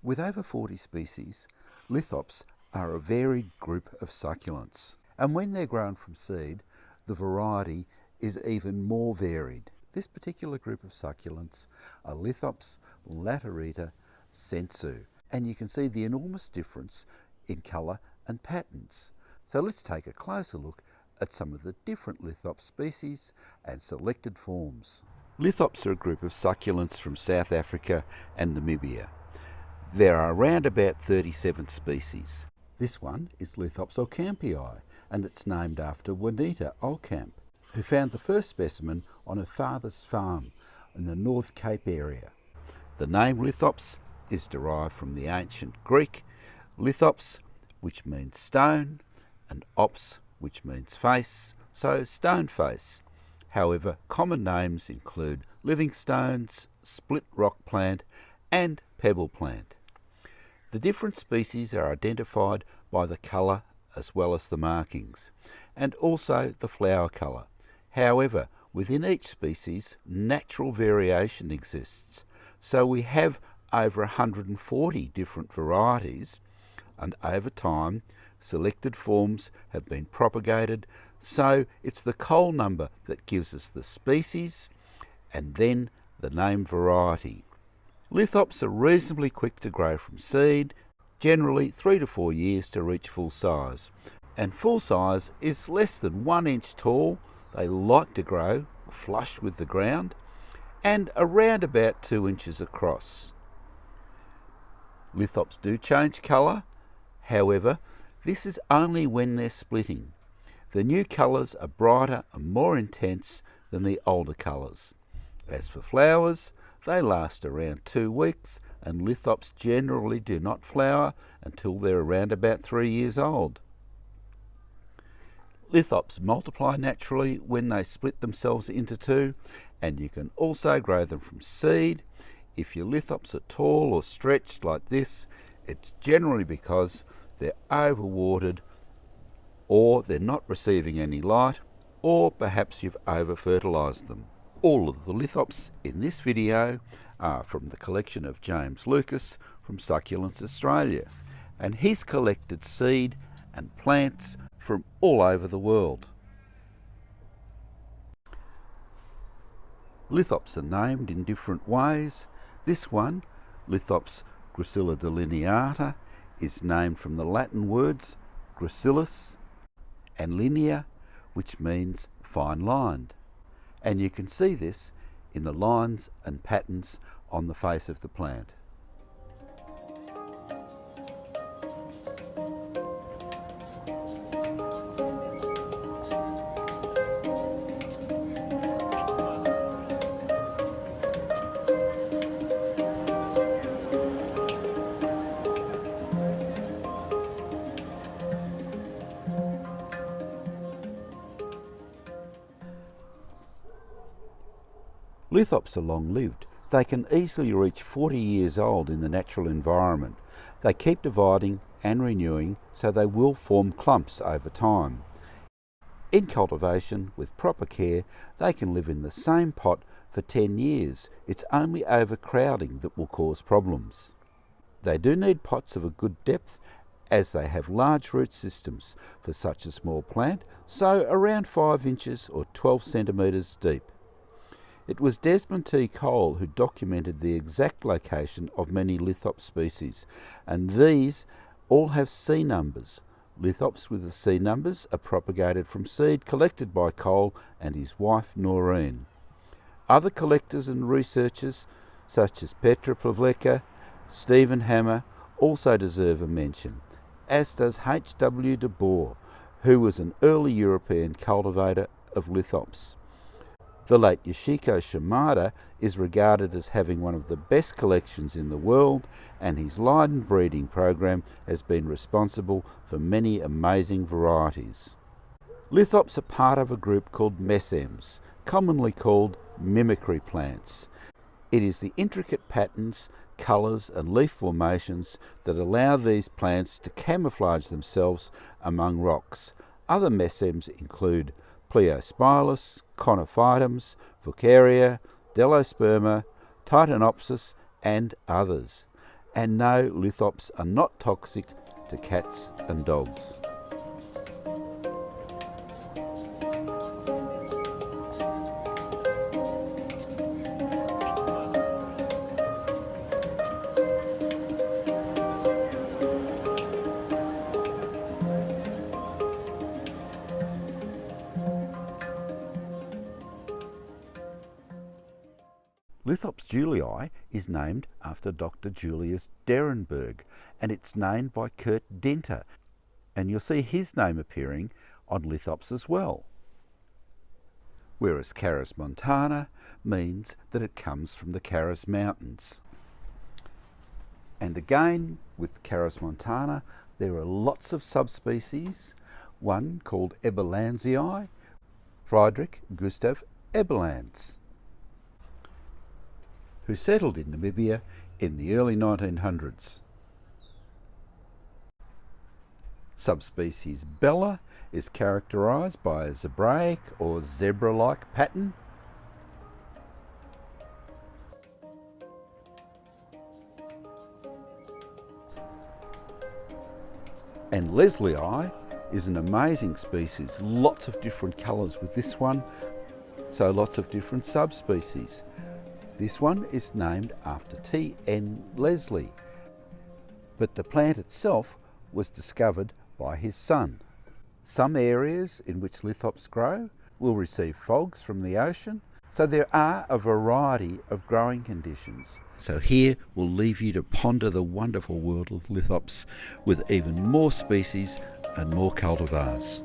With over 40 species, lithops are a varied group of succulents. And when they're grown from seed, the variety is even more varied. This particular group of succulents are Lithops laterita sensu. And you can see the enormous difference in colour and patterns. So let's take a closer look at some of the different lithops species and selected forms. Lithops are a group of succulents from South Africa and Namibia. There are around about 37 species. This one is Lithops Ocampii, and it's named after Juanita Ocamp, who found the first specimen on her father's farm in the North Cape area. The name Lithops is derived from the ancient Greek lithops, which means stone, and ops, which means face, so stone face. However, common names include living stones, split rock plant, and pebble plant. The different species are identified by the colour as well as the markings, and also the flower colour. However, within each species, natural variation exists, so we have over 140 different varieties, and over time, selected forms have been propagated, so it's the Cole number that gives us the species, and then the name variety. Lithops are reasonably quick to grow from seed, generally 3 to 4 years to reach full size. And full size is less than 1 inch tall. They like to grow flush with the ground and around about 2 inches across. Lithops do change colour, however, this is only when they're splitting. The new colours are brighter and more intense than the older colours. As for flowers, they last around 2 weeks, and lithops generally do not flower until they're around about 3 years old. Lithops multiply naturally when they split themselves into two, and you can also grow them from seed. If your lithops are tall or stretched like this, it's generally because they're overwatered, or they're not receiving any light, or perhaps you've over-fertilised them. All of the lithops in this video are from the collection of James Lucas from Succulents Australia, and he's collected seed and plants from all over the world. Lithops are named in different ways. This one, Lithops gracilla delineata, is named from the Latin words gracillus and linea, which means fine-lined. And you can see this in the lines and patterns on the face of the plant. Lithops are long-lived. They can easily reach 40 years old in the natural environment. They keep dividing and renewing, so they will form clumps over time. In cultivation, with proper care, they can live in the same pot for 10 years. It's only overcrowding that will cause problems. They do need pots of a good depth, as they have large root systems for such a small plant, so around 5 inches or 12 centimetres deep. It was Desmond T. Cole who documented the exact location of many lithops species, and these all have C numbers. Lithops with the C numbers are propagated from seed collected by Cole and his wife Noreen. Other collectors and researchers, such as Petra Pavleka, Stephen Hammer, also deserve a mention, as does H. W. de Boer, who was an early European cultivator of lithops. The late Yoshiko Shimada is regarded as having one of the best collections in the world, and his line breeding program has been responsible for many amazing varieties. Lithops are part of a group called Mesembs, commonly called mimicry plants. It is the intricate patterns, colours and leaf formations that allow these plants to camouflage themselves among rocks. Other Mesembs include Pleospilus, Conophytums, Fucaria, Delosperma, Titanopsis and others. And no, lithops are not toxic to cats and dogs. Lithops julii is named after Dr. Julius Derenberg, and it's named by Kurt Denter, and you'll see his name appearing on lithops as well. Whereas Carus montana means that it comes from the Carus Mountains. And again, with Carus montana, there are lots of subspecies, one called Eberlandsii, Friedrich Gustav Eberlands, who settled in Namibia in the early 1900s. Subspecies Bella is characterised by a zebraic or zebra-like pattern. And Leslieii is an amazing species, lots of different colours with this one, so lots of different subspecies. This one is named after T.N. Leslie, but the plant itself was discovered by his son. Some areas in which lithops grow will receive fogs from the ocean, so there are a variety of growing conditions. So here we'll leave you to ponder the wonderful world of lithops with even more species and more cultivars.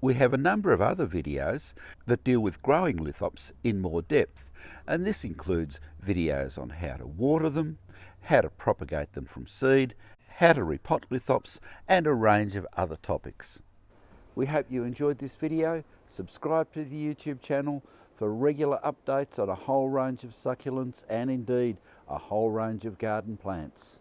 We have a number of other videos that deal with growing lithops in more depth, and this includes videos on how to water them, how to propagate them from seed, how to repot lithops, and a range of other topics. We hope you enjoyed this video. Subscribe to the YouTube channel for regular updates on a whole range of succulents and indeed a whole range of garden plants.